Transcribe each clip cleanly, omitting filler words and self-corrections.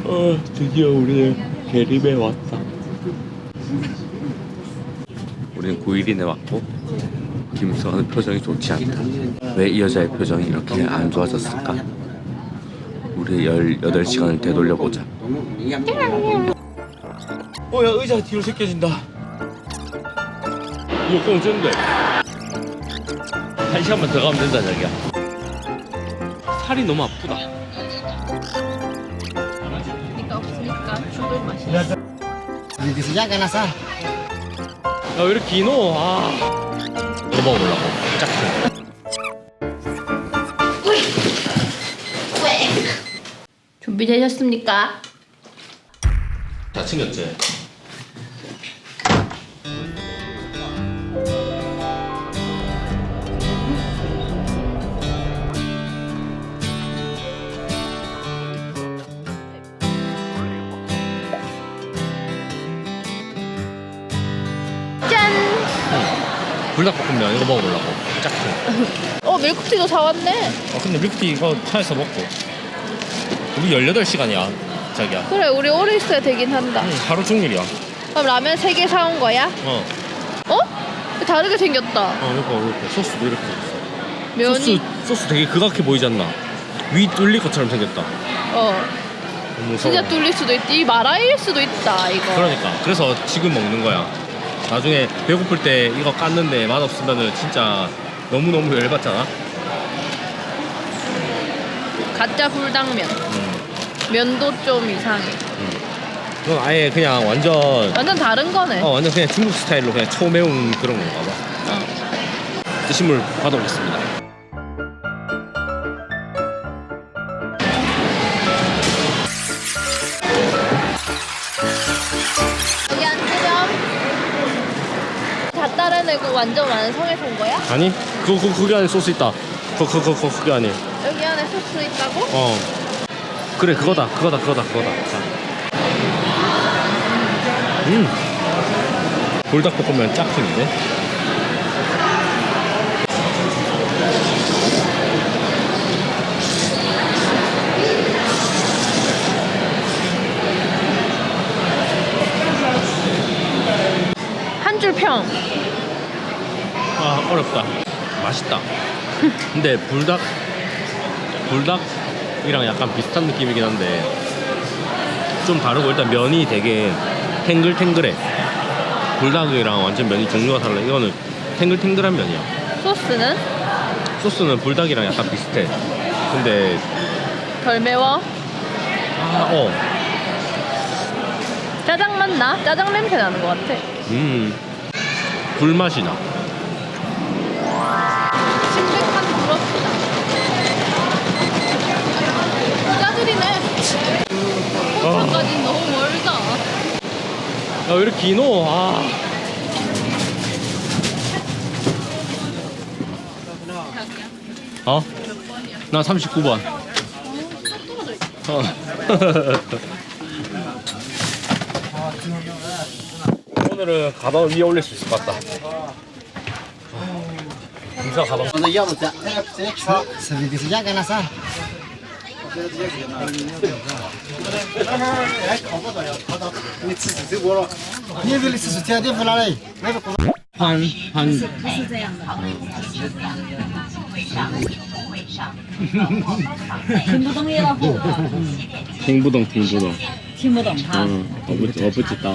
드디어 우리는 계림에 왔다. 우리는 9일이네 왔고 김수아는 표정이 좋지 않다. 왜 이 여자의 표정이 이렇게 안 좋아졌을까? 우리 18시간을 되돌려보자. 야 의자 뒤로 새겨진다. 이거 꽁 쩐데 1시간만 더 가면 된다 자기야. 살이 너무 아프다. 그러니까 없으니까 죽을 맛이야. 야 왜 이렇게 기노? 아 이거 먹어보려고 짝퉁. 준비되셨습니까? 다 챙겼지? 짠! 불닭볶음면 이거 먹어보려고 짝퉁. 밀크티도 사왔네. 근데 밀크티 이거 차에서 먹고 우리 18시간이야 자기야. 그래, 우리 오래 있어야 되긴 한다. 하루 종일이야. 그럼 라면 3개 사온 거야? 어? 다르게 생겼다. 이렇게 소스도 이렇게 생겼어. 면이 소스 되게 극악해 보이지 않나? 위 뚫릴 것처럼 생겼다. 너무 무서워. 진짜 뚫릴 수도 있지. 마라일 수도 있다 이거. 그러니까 그래서 지금 먹는 거야. 나중에 배고플 때 이거 깠는데 맛없으면은 진짜 너무너무 열받잖아. 가짜 불당면. 면도 좀 이상해. 이건 아예 그냥 완전 다른 거네. 완전 그냥 중국 스타일로 그냥 초매운 그런 건가 봐. 드시물 받아오겠습니다. 여기 앉으렴. 다 따라내고 완전 완성해서 온 거야? 아니 그게 안에 소스 있다. 그게 안에. 여기 안에 소스 있다고? 그래 그거다. 자. 불닭볶음면 짝퉁이네. 한 줄 평. 아 어렵다. 맛있다. 근데 불닭이랑 약간 비슷한 느낌이긴 한데 좀 다르고 일단 면이 되게 탱글탱글해. 불닭이랑 완전 면이 종류가 달라. 이거는 탱글탱글한 면이야. 소스는? 소스는 불닭이랑 약간 비슷해. 근데 덜 매워? 짜장 맛 나? 짜장 냄새 나는 것 같아. 불맛이 나. 심백한 부럽다. 부자들이네. 호텔까지 너무 멀다. 야, 왜 이렇게 기노? 몇 번이야? 나 39번. 오늘은 가방 위에 올릴 수 있을 것 같다. 김사 가방. 빙부동.听不懂他。 어부지다.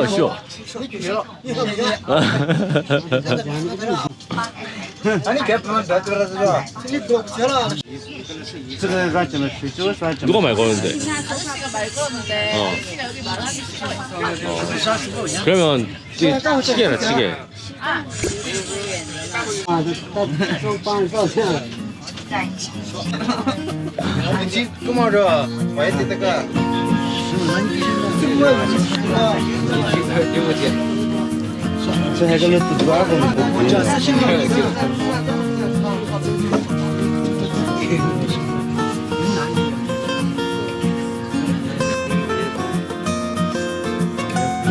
쉬어. 누가 말 거는데? 아저씨가 말 걸었는데 아저씨가 여기 말하기 싫어. 그러면 치게라 치게.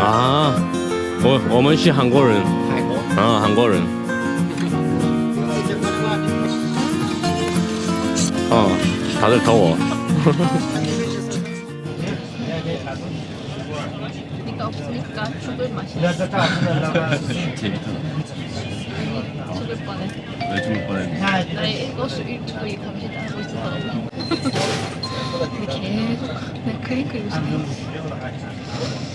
아我们是韩国人。啊，韩国人。다들 더워. 니가 없으니까 죽을 맛이야. 재밌다. 죽을 뻔해. 왜 죽을 뻔했니? 나의 일거수일투족이 감시당하고 있어서. 근데 계속 내 그림 그리고 싶어.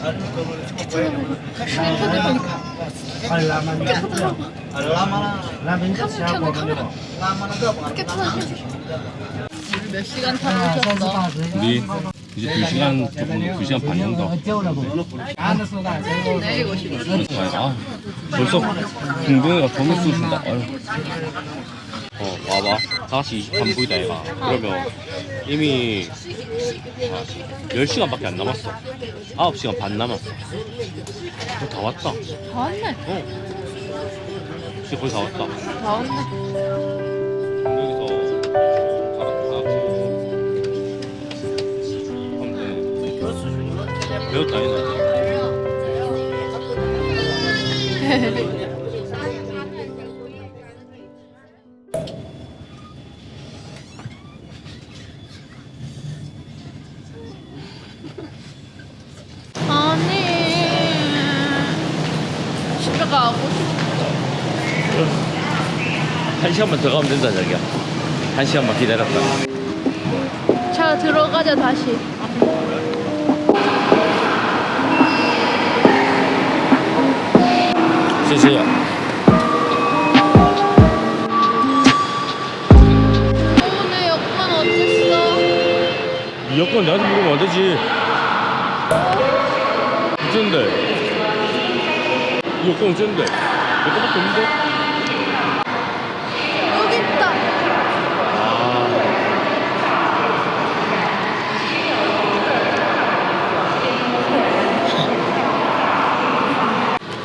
이렇게 쳐다보고 휴대폰을 보니까 이렇게 쳐다보고 카메라 켜면 카메라 이렇게 쳐다보고. 우리 몇 시간 타고 오셨어? 우리 이제 2시간 조금 2시간 반 정도. 내리고 싶어. 아, 벌써 궁둥이가 돈을 쏘신다. 와봐. 5시 23분이다 얘가. 그러면 이미 10시간밖에 안 남았어. 9시간 반 남았어. 다 왔다. 다 왔네. 진짜 거의 다 왔다. 다 왔네. 여기서 가면 배웠다 이나. 아니 집에 가고 싶어. 1시간만 더 가면 된다 자기야. 1시간만 기다렸다. 자 들어가자 다시.谢谢. 오늘 여권 어땠어? 네 여권 나한테 물으면 안 되지. 어쩐데? 이 여권 어쩐데? 내 거밖에 없는데? 여기 있다.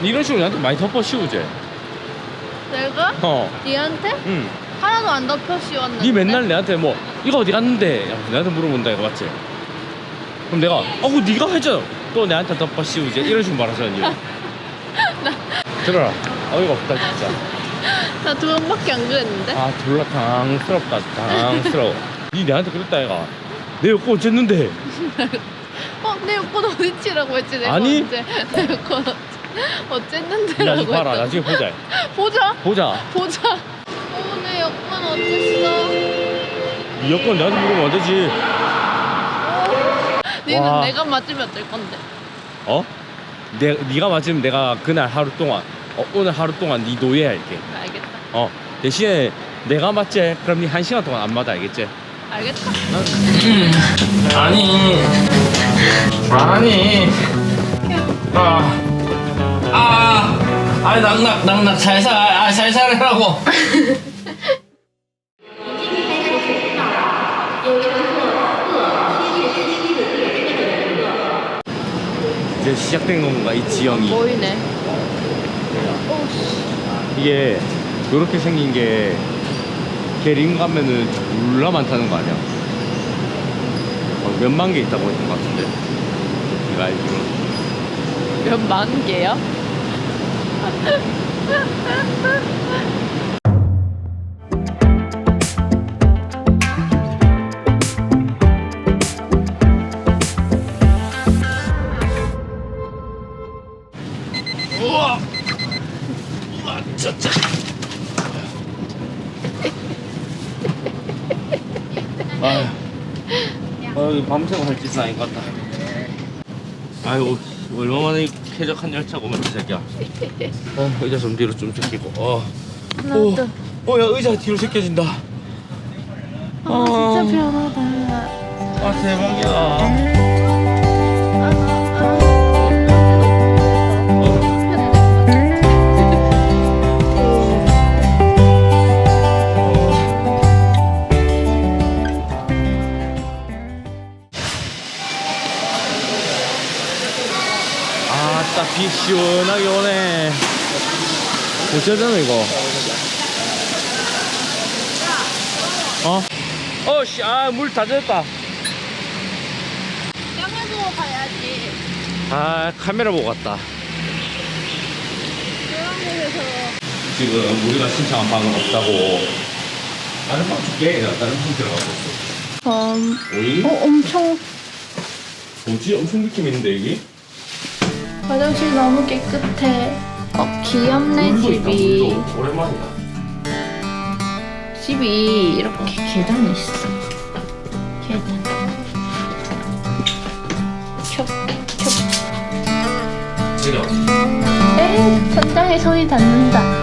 니 이런 식으로 나한테 많이 덮어 씌우지? 내가? 니한테? 응. 하나도 안 덮여 씌웠는데. 니 맨날 내한테 뭐 이거 어디 갔는데? 야, 내한테 물어본다 이거 맞지? 그럼 내가 니가 했잖아. 또 내한테 덮어 씌우지? 이런 식으로 말하잖아 니. 들어라. 어이가 없다 진짜. 나 두 번밖에 안 그랬는데. 아 졸라 당스럽다. 당스러워. 니 내한테 그랬다 얘가. 내 여권 어쨌는데? 내 여권 어디치라고 했지 내가. 아니. 언제 내 여권 어쨌는데라고 나중에 봐라. 했잖아. 나중에 보자. 보자. 보자. 오늘 여권 어땠어? 니 여권 나한테 물으면 안 되지. 니는 와. 내가 맞으면 어떨 건데? 네가 맞으면 내가 그날 하루 동안 오늘 하루 동안 네 노예할게. 알겠다. 대신에 내가 맞지? 그럼 네 1시간 동안 안 맞아 알겠지? 알겠다. 아니 아니 낙낙 살살 해라고. 이제 시작된 건가 이 지형이. 보이네. 이게 요렇게 생긴 게 계림 가면은 졸라 많다는 거 아니야? 몇만 개 있다고 했던 것 같은데 내가 알기로. 몇만 개요? 우와 짜짜. 아유 밤새고 할 짓은 아닌 것 같다. 아유 얼마만에 쾌적한 열차고 맞지 자기야. 의자 좀 뒤로 좀 제끼고. 야 의자 뒤로 제껴진다. 진짜 편하다. 대박이다. 아따 비 시원하게 오네. 어쩌잖아 이거. 씨, 물 다 젖었다. 양해도 가야지. 카메라 보고 갔다. 지금 우리가 신청한 방은 없다고. 다른 방 줄게. 나 다른 방 들어가고 있어. 오이? 엄청 뭐지? 엄청 느낌 있는데 여기? 화장실 너무 깨끗해. 귀엽네 물도 있다, 집이. 물도. 오랜만이야. 집이 이렇게 계단이 있어. 계단. 겹. 제가 에이, 천장에 손이 닿는다.